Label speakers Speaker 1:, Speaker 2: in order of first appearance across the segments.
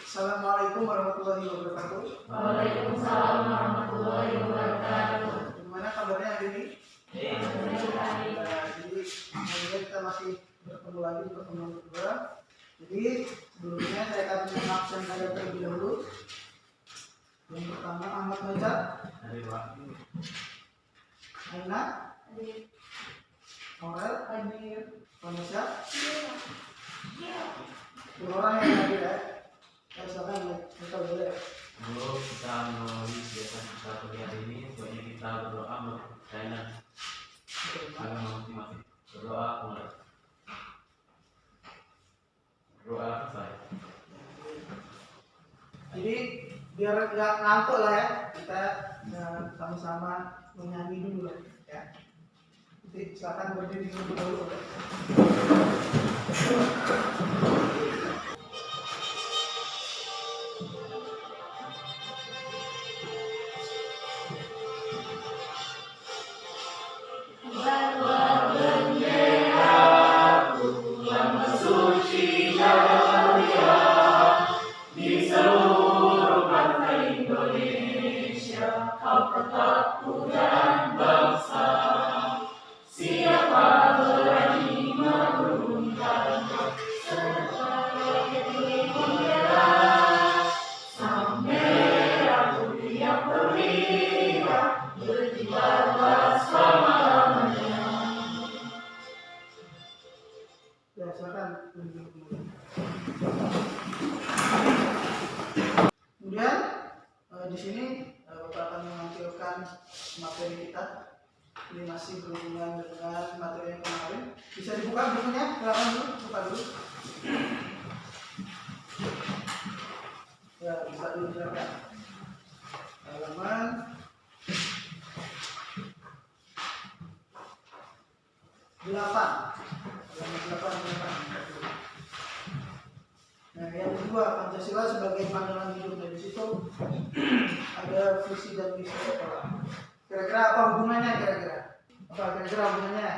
Speaker 1: Assalamualaikum warahmatullahi wabarakatuh.
Speaker 2: Waalaikumsalam warahmatullahi wabarakatuh.
Speaker 1: Gimana kabarnya hari ini? Jadi kita masih bertemu lagi di pertemuan kedua. Jadi sebelumnya saya akan mengabsen kalian terlebih dahulu. Yang pertama Ahmad Majid, Aina, Aurel, Vanessa. Dua orang yang hadir ya. Silakan kita boleh.
Speaker 3: Sebelum kita melalui kegiatan kita pagi hari ini, sebaiknya kita berdoa untuk China agama masing-masing. Berdoa mulai. Berdoa selesai.
Speaker 1: Jadi biar nggak ngantuk lah ya, kita sama-sama menyanyi dulu lah ya. Jadi silakan berdiri dulu. Ya, silakan. Kemudian di sini Bapak akan menampilkan materi kita. Ini masih berhubungan dengan materi yang kemarin. Bisa dibuka bukunya? Silakan dulu, buka dulu. Ya, bisa dulu silakan. Halaman 8. Nah, yang kedua, Pancasila sebagai pandangan hidup. Dari situ ada visi dan misi sekolah. Kira-kira apa hubungannya? Apa kira-kira hubungannya?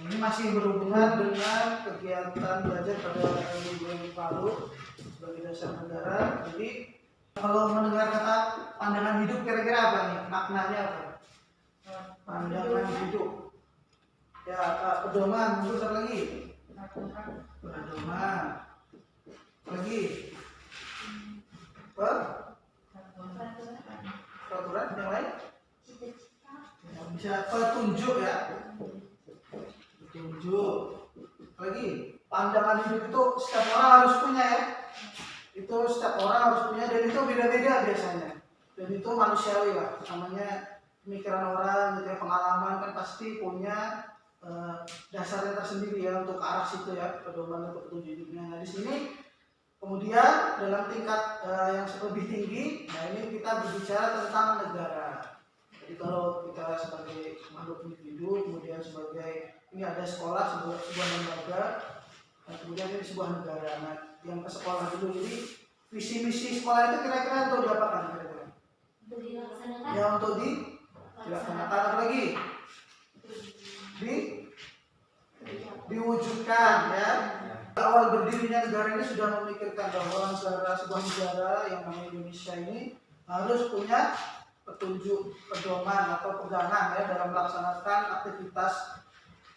Speaker 1: Ini masih berhubungan dengan kegiatan belajar pada minggu yang lalu sebagai dasar negara. Jadi kalau mendengar kata pandangan hidup, kira-kira apa nih? Maknanya apa? Pandangan hidup. Ya, pedoman, mundur lagi. Pedoman. Lagi. Peraturan yang lain? Ya, bisa petunjuk ya. Petunjuk. Lagi. Pandangan hidup itu setiap orang harus punya ya. Itu setiap orang harus punya dan itu beda-beda biasanya. Dan itu manusiawi lah. Namanya pemikiran orang, gitu ya, pengalaman kan pasti punya dasarnya tersendiri ya untuk ke arah situ ya, pedoman atau petunjuk hidupnya. Nah di sini kemudian dalam tingkat yang lebih tinggi, nah ini kita berbicara tentang negara. Jadi kalau kita sebagai makhluk individu, kemudian sebagai ini ada sekolah, sebuah lembaga, dan kemudian ini sebuah negara. Nah yang ke sekolah dulu, jadi visi misi sekolah itu kira-kira untuk diapakan kira-kira?
Speaker 2: Untuk dilaksanakan.
Speaker 1: Ya untuk dilaksanakan apa lagi? Diwujudkan ya. Awal berdirinya negara ini sudah memikirkan bahwa sebuah negara yang namanya Indonesia ini harus punya petunjuk, pedoman atau pegangan ya dalam melaksanakan aktivitas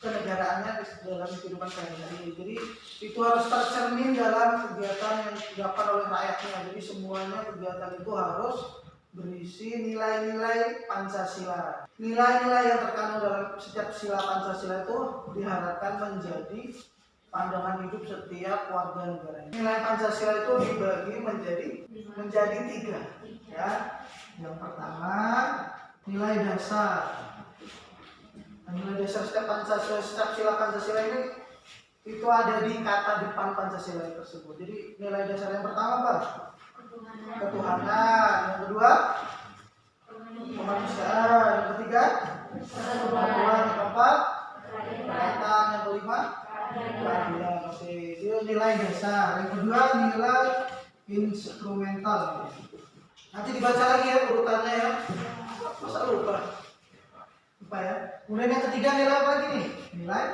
Speaker 1: kenegaraannya dalam kehidupan sehari-hari. Jadi itu harus tercermin dalam kegiatan yang dilakukan oleh rakyatnya. Jadi semuanya kegiatan itu harus berisi nilai-nilai Pancasila. Nilai-nilai yang terkandung dalam setiap sila Pancasila itu diharapkan menjadi pandangan hidup setiap warga negara. Nilai Pancasila itu dibagi menjadi 3. Ya. Yang pertama nilai dasar. Nah, nilai dasar setiap Pancasila, setiap sila Pancasila ini itu ada di kata depan Pancasila tersebut. Jadi nilai dasar yang pertama apa? Ketuhanan. Yang kedua kemanusiaan. Yang ketiga persatuan. Yang keempat kerakyatan. Yang kelima keadilan. Oke, itu nilai dasar. Yang kedua nilai instrumental. Nanti dibaca lagi ya urutannya ya. Masa lupa ya. Kemudian yang ketiga nilai apa lagi nih? Nilai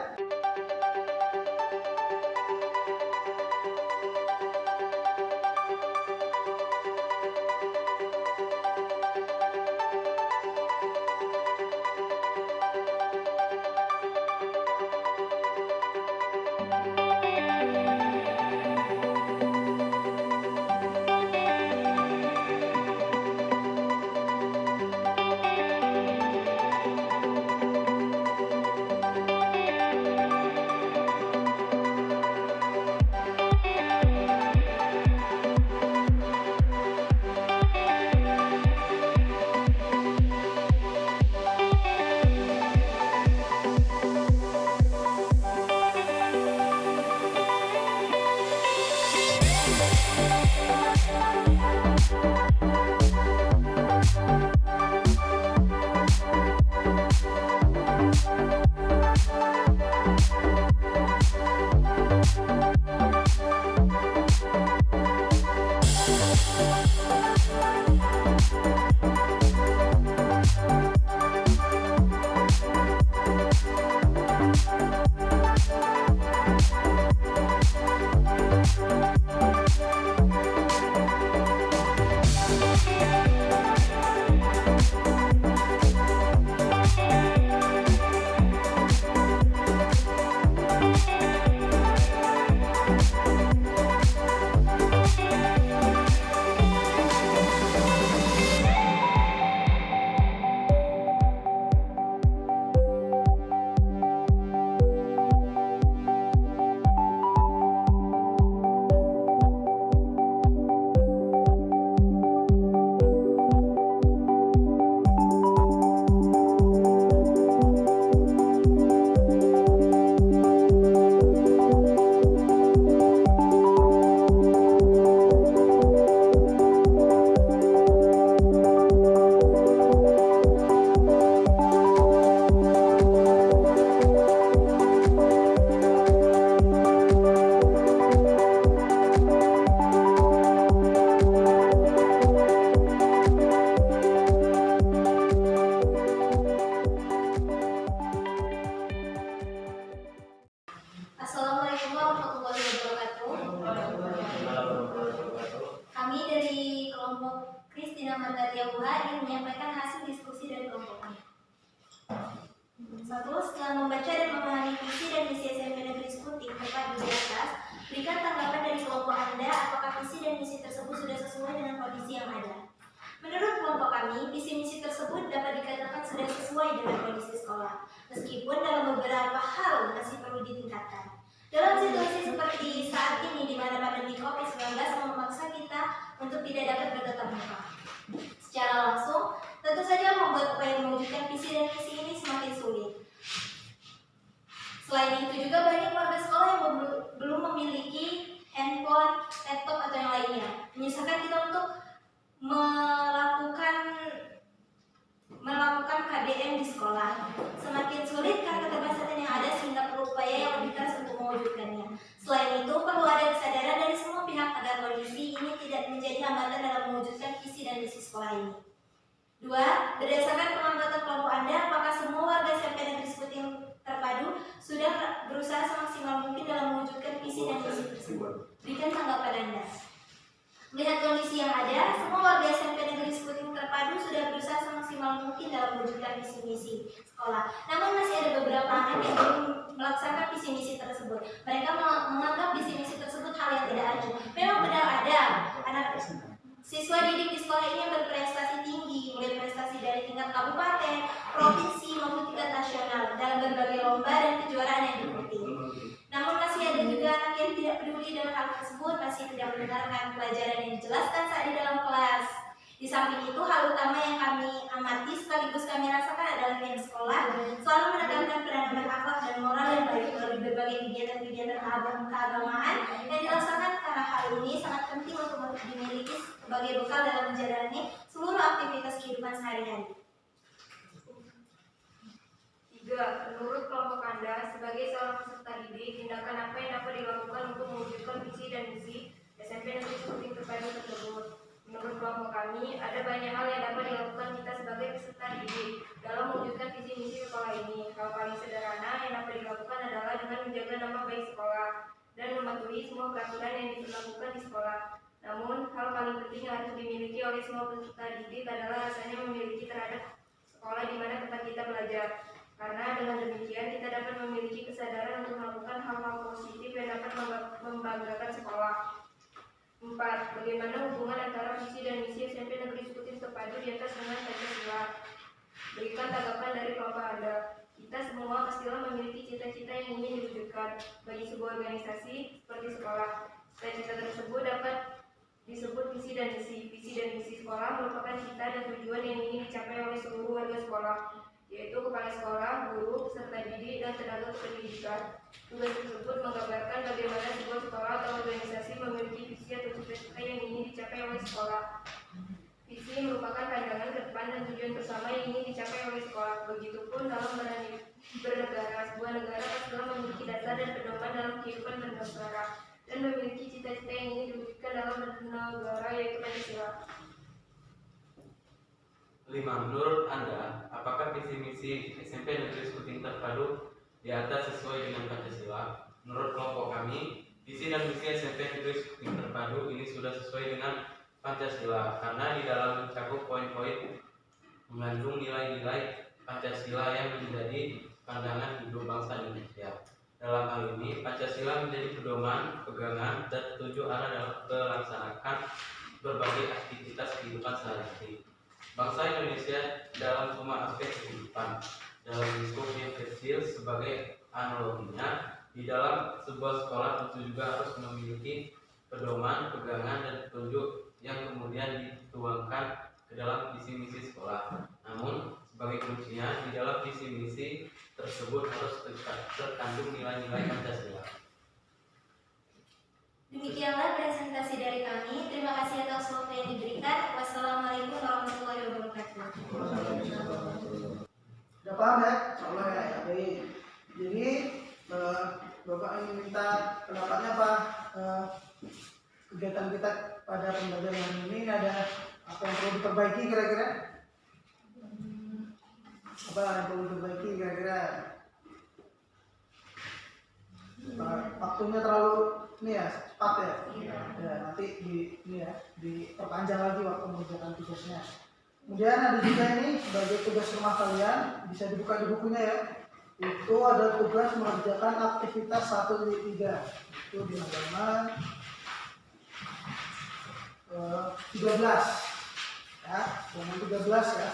Speaker 4: sesuai dengan kondisi sekolah. Meskipun dalam beberapa hal masih perlu ditingkatkan. Dalam situasi seperti saat ini di mana pandemi COVID-19 memaksa kita untuk tidak dapat bertatap muka secara langsung, tentu saja membuat upaya mewujudkan visi dan misi ini semakin sulit. Selain itu juga banyak warga sekolah yang belum memiliki handphone, laptop atau yang lainnya, menyusahkan kita untuk melakukan KBM di sekolah. Semakin sulit karena keterbatasan yang ada sehingga perlu upaya yang lebih keras untuk mewujudkannya. Selain itu perlu ada kesadaran dari semua pihak agar kondisi ini tidak menjadi hambatan dalam mewujudkan visi dan misi sekolah ini. 2. Berdasarkan pengamatan kelompok Anda, apakah semua warga SMP Negeri Sekuting Terpadu sudah berusaha semaksimal mungkin dalam mewujudkan visi dan misi tersebut? Berikan tanggapan Anda. Melihat kondisi yang ada, semua warga SMP Negeri Sekuting Terpadu sudah berusaha semaksimal mungkin dalam mewujudkan visi misi sekolah. Namun masih ada beberapa anak yang belum melaksanakan visi misi tersebut. Mereka menganggap visi misi tersebut hal yang tidak adil. Memang benar ada anak siswa didik di sekolah ini yang berprestasi tinggi, mulai prestasi dari tingkat kabupaten, provinsi maupun tingkat nasional dalam berbagai lomba dan kejuaraan yang diikuti. Namun masih ada juga anak yang tidak peduli dengan hal tersebut, masih tidak mendengarkan pelajaran yang dijelaskan saat di dalam kelas. Di samping itu, hal utama yang kami amati sekaligus kami rasakan adalah pihak sekolah selalu menekankan penanaman akhlak dan moral yang baik melalui berbagai kegiatan-kegiatan keagamaan yang dilaksanakan, karena hal ini sangat penting untuk dimiliki sebagai bekal dalam menjalani seluruh aktivitas kehidupan sehari-hari.
Speaker 5: 3. Menurut kelompok Anda, sebagai seorang peserta didik, tindakan apa yang dapat dilakukan untuk mewujudkan visi dan misi SMP Negeri Sekuting Terpadu tersebut? Menurut kelompok kami, ada banyak hal yang dapat dilakukan kita sebagai peserta didik dalam mewujudkan visi misi sekolah ini. Hal paling sederhana yang dapat dilakukan adalah dengan menjaga nama baik sekolah dan mematuhi semua peraturan yang diberlakukan di sekolah. Namun, hal paling penting yang harus dimiliki oleh semua peserta didik adalah rasanya memiliki terhadap sekolah di mana tempat kita belajar. Karena dengan demikian kita dapat memiliki kesadaran untuk melakukan hal-hal positif yang dapat membanggakan sekolah. 4. Bagaimana hubungan antara visi dan misi SMP Negeri Sekuting Terpadu di atas dengan Pancasila? Berikan tanggapan dari kelompok Anda. Kita semua pastilah memiliki cita-cita yang ingin diwujudkan bagi sebuah organisasi seperti sekolah. Cita-cita tersebut dapat disebut visi dan misi. Visi dan misi sekolah merupakan cita dan tujuan yang ingin dicapai oleh seluruh warga sekolah, yaitu kepala sekolah, guru, peserta didik, dan tenaga pendidikan. Tugas tersebut menggambarkan bagaimana sebuah sekolah atau organisasi memiliki visi atau cita-cita yang ingin dicapai oleh sekolah. Visi merupakan pandangan ke depan dan tujuan bersama yang ingin dicapai oleh sekolah. Begitupun dalam bernegara, sebuah negara pastilah memiliki dasar dan pedoman dalam kehidupan bernegara dan memiliki cita-cita yang ingin diwujudkan dalam bernegara, yaitu Pancasila.
Speaker 3: 5. Menurut Anda, apakah visi misi SMP Negeri Sekuting Terpadu di atas sesuai dengan Pancasila? Menurut kelompok kami, visi dan misi SMP Negeri Sekuting Terpadu ini sudah sesuai dengan Pancasila karena di dalam mencakup poin-poin mengandung nilai-nilai Pancasila yang menjadi pandangan hidup bangsa Indonesia. Dalam hal ini, Pancasila menjadi pedoman, pegangan, dan petunjuk arah dalam melaksanakan berbagai aktivitas kehidupan sehari-hari bangsa Indonesia dalam semua aspek kehidupan. Dalam lingkup yang kecil, sebagai analoginya, di dalam sebuah sekolah tentu juga harus memiliki pedoman, pegangan, dan petunjuk yang kemudian dituangkan ke dalam visi misi sekolah. Namun, sebagai kuncinya, di dalam visi misi tersebut harus terkandung nilai-nilai Pancasila.
Speaker 4: Demikianlah presentasi dari kami. Terima kasih atas waktu yang diberikan. Wassalamualaikum warahmatullahi wabarakatuh.
Speaker 1: Sudah paham ya? Insyaallah ya. Baik. Jadi Bapak ingin minta pendapatnya apa? Kegiatan kita pada pembelajaran ini ada apa yang perlu diperbaiki kira-kira? Apa yang perlu diperbaiki kira-kira? Waktunya terlalu ini ya, cepat ya. Ya, nanti diperpanjang lagi waktu mengerjakan tugasnya. Kemudian ada juga ini sebagai tugas rumah kalian, bisa dibuka di bukunya ya. Itu ada tugas mengerjakan aktivitas 1-3. Itu di halaman 13. Ya, halaman 13 ya.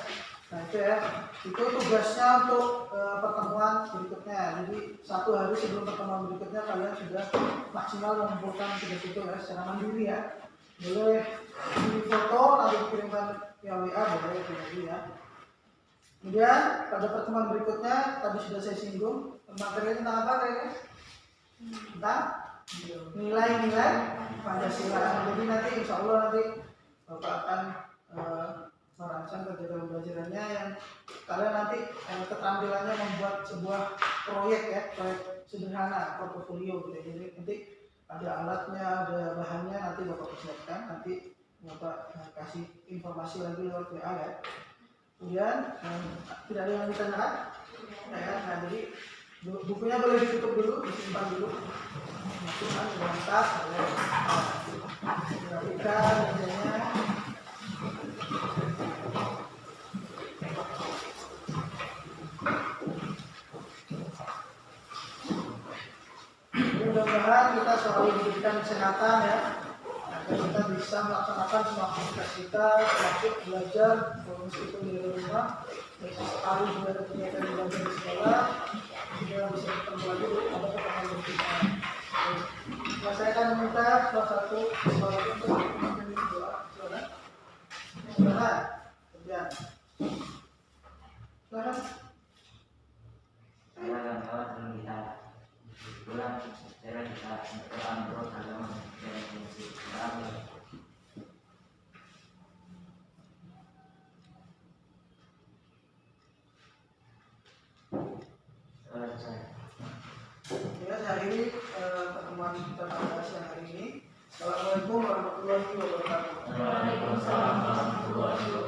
Speaker 1: Nah itu ya, itu tugasnya untuk pertemuan berikutnya. Jadi 1 hari sebelum pertemuan berikutnya kalian sudah maksimal mengumpulkan tugas itu ya secara mandiri ya. Boleh di foto nanti dikirimkan via WA, boleh pribadi ya. Kemudian pada pertemuan berikutnya tadi sudah saya singgung materinya tentang apa kayaknya? Tentang nilai-nilai Pancasila. Jadi nanti insya Allah nanti Bapak akan merancang kegiatan pembelajarannya yang kalian nanti keterampilannya membuat sebuah proyek ya, proyek sederhana portofolio gitu. Jadi nanti ada alatnya, ada bahannya, nanti Bapak persiapkan, nanti Bapak kasih informasi lagi lewat WA ya. Kemudian tidak ada yang ditanyakan ya, nah jadi bukunya boleh ditutup dulu, disimpan dulu, masukkan ke dalam tas, rapikan mejanya. Mudah-mudahan kita selalu diberikan kesehatan ya, agar kita bisa melaksanakan semua aktivitas kita, termasuk belajar meskipun di rumah, sekali juga ada kegiatan belajar di sekolah, kita bisa bertemu lagi pada pertemuan berikutnya. Nah, saya akan meminta salah satu sekolah untuk menjadi doa, silakan. Silakan, kemudian, silakan.
Speaker 6: Kawan-kawan sebelum kita pulang, sekarang kita berdoa menurut agama dan fungsi agama.
Speaker 1: Ya, hari ini pertemuan kita pada siang hari ini. Assalamualaikum warahmatullahi wabarakatuh.
Speaker 2: Waalaikumsalam warahmatullahi wabarakatuh.